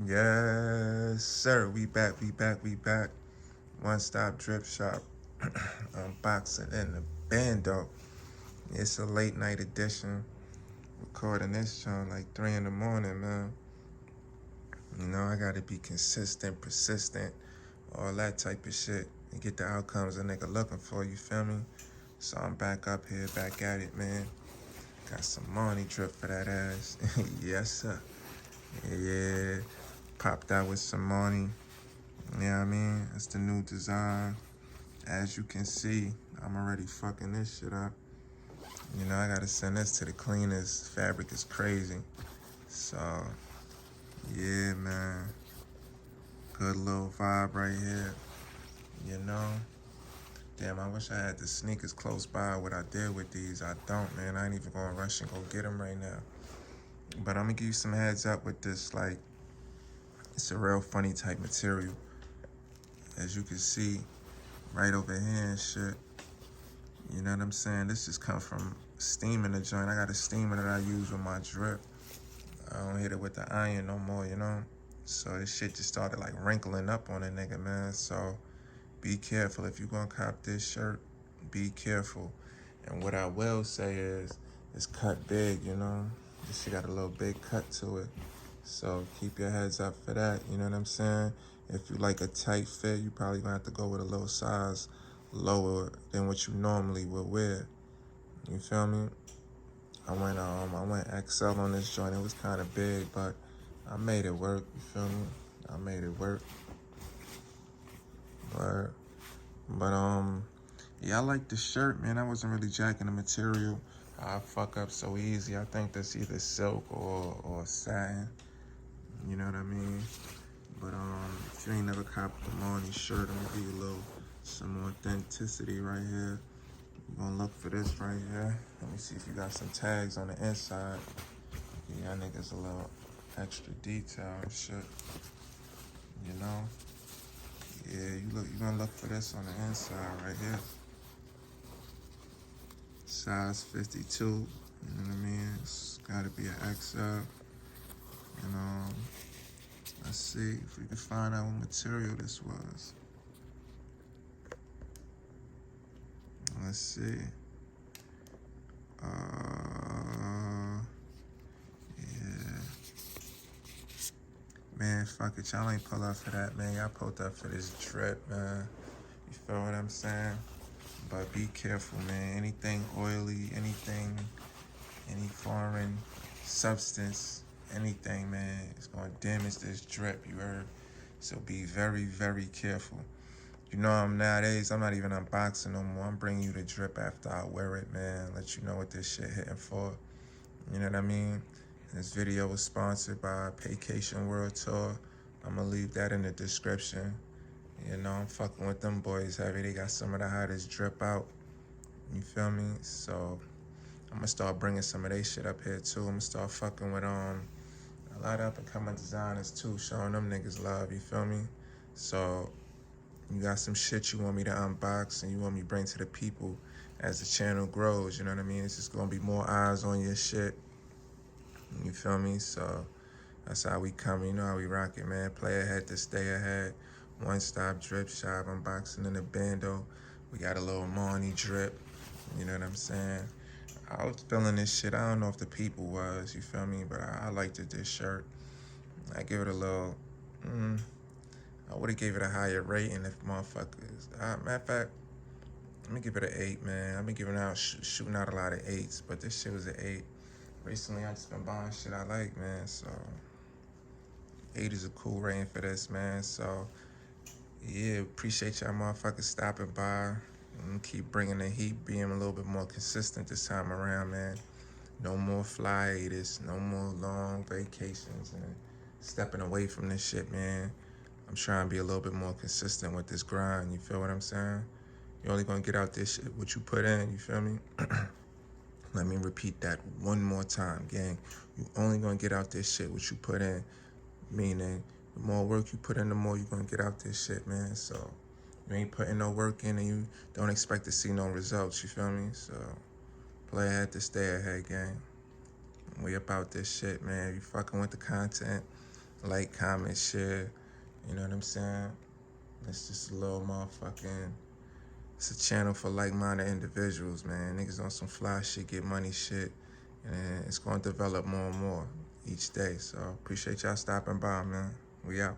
Yes, sir. We back, we back, we back. One stop drip shop. Unboxing in the bando. It's a late night edition. Recording this joint like 3 in the morning, man. You know, I gotta be consistent, persistent, all that type of shit. And get the outcomes a nigga looking for, you feel me? So I'm back up here, back at it, man. Got some Marni drip for that ass. Yes, sir. Yeah. Popped out with some Marni. You know what I mean? That's the new design. As you can see, I'm already fucking this shit up. You know, I gotta send this to the cleaners. Fabric is crazy. So, yeah, man. Good little vibe right here. You know? Damn, I wish I had the sneakers close by. What I did with these, I don't, man. I ain't even gonna rush and go get them right now. But I'm gonna give you some heads up with this. Like, it's a real funny type material. As you can see, right over here and shit. You know what I'm saying? This just come from steaming the joint. I got a steamer that I use with my drip. I don't hit it with the iron no more, you know? So this shit just started like wrinkling up on a nigga, man. So be careful. If you gonna cop this shirt, be careful. And what I will say is, it's cut big, you know? This shit got a little big cut to it. So keep your heads up for that, you know what I'm saying? If you like a tight fit, you probably gonna have to go with a little size lower than what you normally would wear. You feel me? I went XL on this joint. It was kind of big, but I made it work. You feel me? I made it work. But yeah, I like the shirt, man. I wasn't really jacking the material. I fuck up so easy. I think that's either silk or satin. You know what I mean? But if you ain't never copped the Marni shirt, I'm gonna give you a little some authenticity right here. You're gonna look for this right here. Let me see if you got some tags on the inside. Yeah, niggas a little extra detail and shit. You know? Yeah, you gonna look for this on the inside right here. Size 52. You know what I mean? It's gotta be an XL. And let's see if we can find out what material this was. Let's see. Yeah. Man, fuck it. Y'all ain't pull up for that, man. Y'all pulled up for this drip, man. You feel what I'm saying? But be careful, man. Anything oily, any foreign substance, anything, man, it's gonna damage this drip, you heard? So be very, very careful. You know, nowadays, I'm not even unboxing no more. I'm bringing you the drip after I wear it, man. Let you know what this shit hitting for. You know what I mean? This video was sponsored by PAYCATION World Tour. I'm gonna leave that in the description. You know, I'm fucking with them boys heavy. They got some of the hottest drip out. You feel me? So I'm gonna start bringing some of their shit up here too. I'm gonna start fucking with a lot of up and coming designers too, showing them niggas love. You feel me? So you got some shit you want me to unbox and you want me to bring to the people as the channel grows, you know what I mean? It's just gonna be more eyes on your shit. You feel me? So that's how we come, you know how we rock it, man. Play ahead to stay ahead. One stop drip shop, unboxing in the bando. We got a little Marni drip, you know what I'm saying? I was feeling this shit. I don't know if the people was, you feel me? But I liked it, this shirt. I give it a little, I would have gave it a higher rating if motherfuckers. Matter of fact, let me give it an 8, man. I've been giving out, shooting out a lot of 8s, but this shit was an 8. Recently, I just been buying shit I like, man, so 8 is a cool rating for this, man. So, yeah, appreciate y'all motherfuckers stopping by. And keep bringing the heat, being a little bit more consistent this time around, man. No more fly-aters, no more long vacations, and stepping away from this shit, man. I'm trying to be a little bit more consistent with this grind, you feel what I'm saying? You're only gonna get out this shit, what you put in, you feel me? Let me repeat that one more time, gang. You only gonna get out this shit, what you put in. Meaning, the more work you put in, the more you gonna get out this shit, man. So, you ain't putting no work in and you don't expect to see no results, you feel me? So, play ahead to stay ahead, gang. We about this shit, man. You fucking with the content. Like, comment, share. You know what I'm saying? It's just a little motherfucking. It's a channel for like-minded individuals, man. Niggas on some fly shit, get money shit, and it's gonna develop more and more each day. So appreciate y'all stopping by, man. We out.